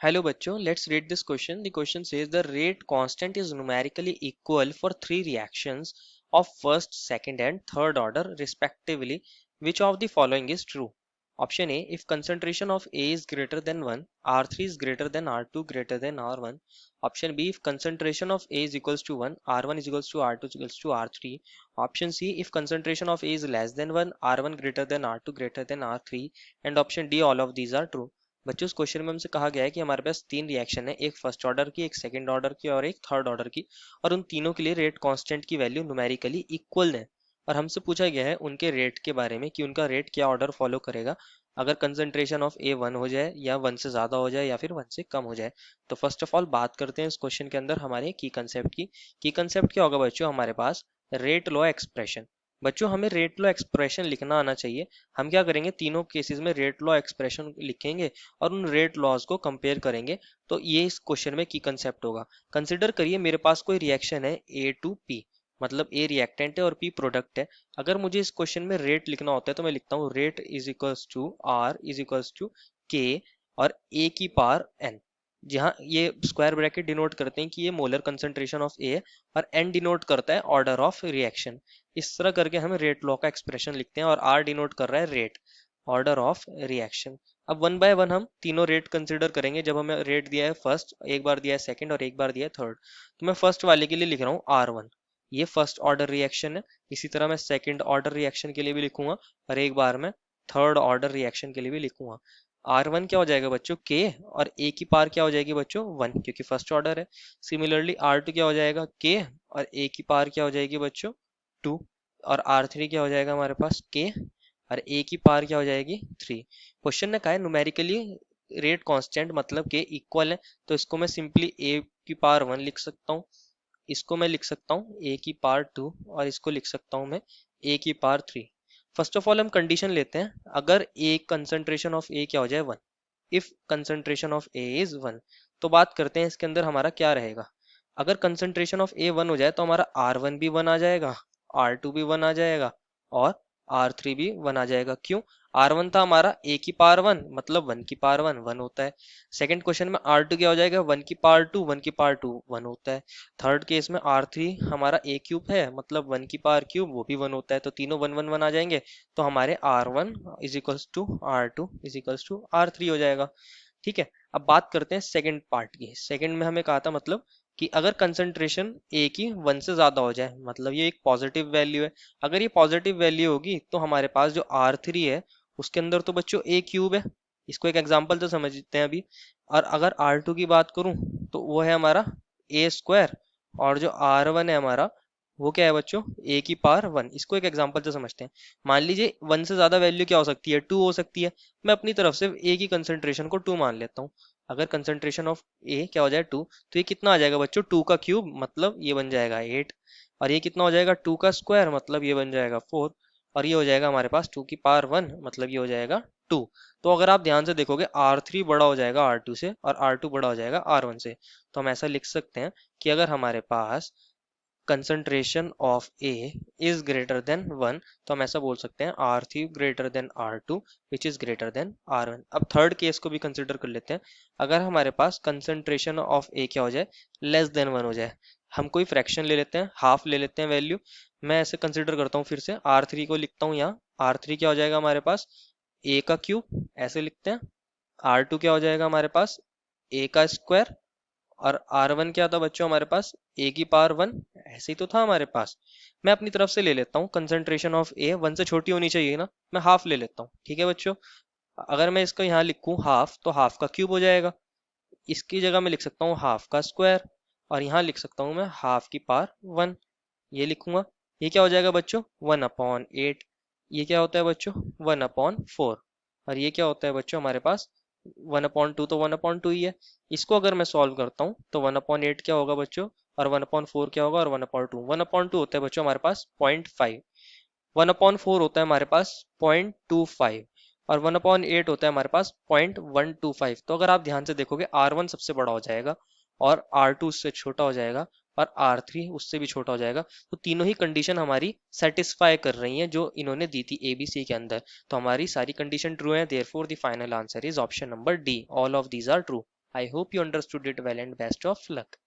Hello bachcho, let's read this question. The question says the rate constant is numerically equal for three reactions of first, second and third order respectively. Which of the following is true? Option A, if concentration of A is greater than 1, R3 is greater than R2 greater than R1. Option B, if concentration of A is equals to 1, R1 is equals to R2 is equals to R3. Option C, if concentration of A is less than 1, R1 greater than R2 greater than R3. And option D, all of these are true. बच्चों इस question में हमसे कहा गया है कि हमारे पास तीन रिएक्शन है, एक फर्स्ट ऑर्डर की, एक सेकंड ऑर्डर की और एक थर्ड ऑर्डर की, और उन तीनों के लिए रेट कांस्टेंट की वैल्यू न्यूमेरिकली इक्वल है। और हमसे पूछा गया है उनके रेट के बारे में कि उनका रेट क्या ऑर्डर फॉलो करेगा अगर कंसंट्रेशन ऑफ ए 1 हो जाए या 1 से ज़्यादा हो जाए या फिर 1 से कम हो जाए। तो फर्स्ट ऑफ ऑल बात करते हैं इस क्वेश्चन के अंदर हमारे की कंसेप्ट की। की कंसेप्ट क्या होगा बच्चों, हमारे पास रेट लॉ एक्सप्रेशन। बच्चों हमें रेट लॉ एक्सप्रेशन लिखना आना चाहिए। हम क्या करेंगे, तीनों केसेस में रेट लॉ एक्सप्रेशन लिखेंगे और उन रेट लॉज को कंपेयर करेंगे। तो ये इस क्वेश्चन में की कंसेप्ट होगा। कंसिडर करिए मेरे पास कोई रिएक्शन है ए टू पी, मतलब ए रिएक्टेंट है और पी प्रोडक्ट है। अगर मुझे इस क्वेश्चन में रेट लिखना होता है तो मैं लिखता हूँ rate is equals to R is equals to K और ए की पावर एन, जहाँ ये स्क्वायर ब्रैकेट डिनोट करते हैं कि ये मोलर कंसंट्रेशन ऑफ ए और एन डिनोट करता है ऑर्डर ऑफ रिएक्शन। इस तरह करके हम रेट लॉ का एक्सप्रेशन लिखते हैं और आर डिनोट कर रहा है रेट, ऑर्डर ऑफ रिएक्शन। अब वन बाय वन हम तीनों रेट कंसिडर करेंगे। जब हमें रेट दिया है फर्स्ट, एक बार दिया है सेकंड और एक बार दिया है थर्ड, तो मैं फर्स्ट वाले के लिए लिख रहा हूँ R1, ये फर्स्ट ऑर्डर रिएक्शन है। इसी तरह मैं सेकंड ऑर्डर रिएक्शन के लिए भी लिखूंगा और एक बार मैं थर्ड ऑर्डर रिएक्शन के लिए भी लिखूंगा। R1 क्या हो जाएगा बच्चों K, और A की पावर क्या हो जाएगी बच्चों 1, क्योंकि फर्स्ट ऑर्डर है। सिमिलरली R2 क्या हो जाएगा K और A की पावर क्या हो जाएगी बच्चों 2, और R3 क्या हो जाएगा हमारे पास K और A की पावर क्या हो जाएगी 3। क्वेश्चन ने कहा है न्यूमेरिकली रेट कांस्टेंट मतलब के इक्वल है, तो इसको मैं सिंपली A की पावर 1 लिख सकता हूँ, इसको मैं लिख सकता हूँ A की पावर 2 और इसको लिख सकता हूँ मैं A की पावर 3। फर्स्ट ऑफ ऑल हम कंडीशन लेते हैं, अगर A कंसंट्रेशन ऑफ A क्या हो जाए 1, if concentration of A is 1, तो बात करते हैं इसके अंदर हमारा क्या रहेगा। अगर कंसंट्रेशन ऑफ A 1 हो जाए तो हमारा R1 भी 1 आ जाएगा, R2 भी 1 आ जाएगा और R3 भी 1 आ जाएगा। क्यों? R1 था हमारा A की पावर 1, मतलब 1 की पावर 1 1 होता है। सेकंड क्वेश्चन में R2 क्या हो जाएगा 1 की पावर 2, 1 की पावर 2 1 होता है। थर्ड केस में R3 हमारा A क्यूब है, मतलब 1 की पावर क्यूब वो भी 1 होता है। तो तीनों 1 1 1 आ जाएंगे, तो हमारे R1 is equals to R2 is equals to R3 हो जाएगा। ठीक है, अब बात करते हैं सेकंड पार्ट की। सेकंड में हमें कहा था मतलब कि अगर कंसंट्रेशन ए की 1 से ज्यादा हो जाए, मतलब ये एक पॉजिटिव वैल्यू है। अगर ये पॉजिटिव वैल्यू होगी तो हमारे पास जो R3 है उसके अंदर तो बच्चों ए क्यूब है। इसको एक एग्जांपल तो समझते हैं अभी। और अगर R2 की बात करूं तो वो है हमारा ए स्क्वायर, और जो R1 है हमारा वो क्या है बच्चों ए की पावर 1। इसको एक एग्जांपल से समझते हैं। मान लीजिए 1 से ज्यादा वैल्यू क्या हो सकती है 2 हो सकती है। मैं अपनी तरफ से ए की कंसंट्रेशन को 2 मान लेता हूँ। अगर कंसंट्रेशन ऑफ ए क्या हो जाए 2, तो ये कितना आ जाएगा बच्चों 2 का क्यूब, मतलब ये बन जाएगा 8। और ये कितना हो जाएगा 2 का स्क्वायर, मतलब ये बन जाएगा 4। और ये हो जाएगा हमारे पास 2 की पावर 1, मतलब ये हो जाएगा 2। तो अगर आप ध्यान से देखोगे R3 बड़ा हो जाएगा R2 से और R2 बड़ा हो जाएगा R1 से। तो हम ऐसा लिख सकते हैं कि अगर हमारे पास concentration of A is greater than 1, तो हम ऐसा बोल सकते हैं R3 greater than R2 which is greater than R1। अब थर्ड केस को भी कंसिडर कर लेते हैं। अगर हमारे पास concentration of A क्या हो जाए लेस देन 1 हो जाए, हम कोई फ्रैक्शन ले लेते हैं, हाफ ले लेते हैं वैल्यू। मैं ऐसे कंसिडर करता हूँ, फिर से R3 को लिखता हूँ यहाँ। R3 क्या हो जाएगा हमारे पास A का क्यूब, ऐसे लिखते हैं। R2 क्या हो जाएगा हमारे पास A का स्क्वायर, और R1 क्या था बच्चों हमारे पास A की पावर 1, ऐसे ही तो था हमारे पास। मैं अपनी तरफ से ले लेता हूँ कंसंट्रेशन ऑफ A 1 से छोटी होनी चाहिए ना, मैं हाफ ले लेता हूँ। ठीक है बच्चों, अगर मैं इसको यहाँ लिखूँ हाफ, तो हाफ का क्यूब हो जाएगा। इसकी जगह मैं लिख सकता हूँ हाफ का स्क्वायर, और यहाँ लिख सकता हूँ मैं हाफ की पावर 1, ये लिखूंगा। ये क्या हो जाएगा बच्चों 1/8। ये क्या होता है बच्चों 1/4। और ये क्या होता है बच्चों हमारे पास 1/2, तो 1/2 ही है। इसको अगर मैं सॉल्व करता हूँ तो 1/8 क्या होगा बच्चों, और 1/4 क्या होगा, और 1/2 1/2 होता है बच्चों हमारे पास 0.5, 1/4 होता है हमारे पास 0.25, और 1/8 होता है हमारे पास 0.125। तो अगर आप ध्यान से देखोगे R1 सबसे बड़ा हो जाएगा और R2 उससे छोटा हो जाएगा और R3 उससे भी छोटा हो जाएगा। तो तीनों ही कंडीशन हमारी सेटिस्फाई कर रही हैं जो इन्होंने दी थी ABC के अंदर। तो हमारी सारी कंडीशन ट्रू है, therefore the final answer is option number D, all of these are true. I hope you understood it well and best of luck.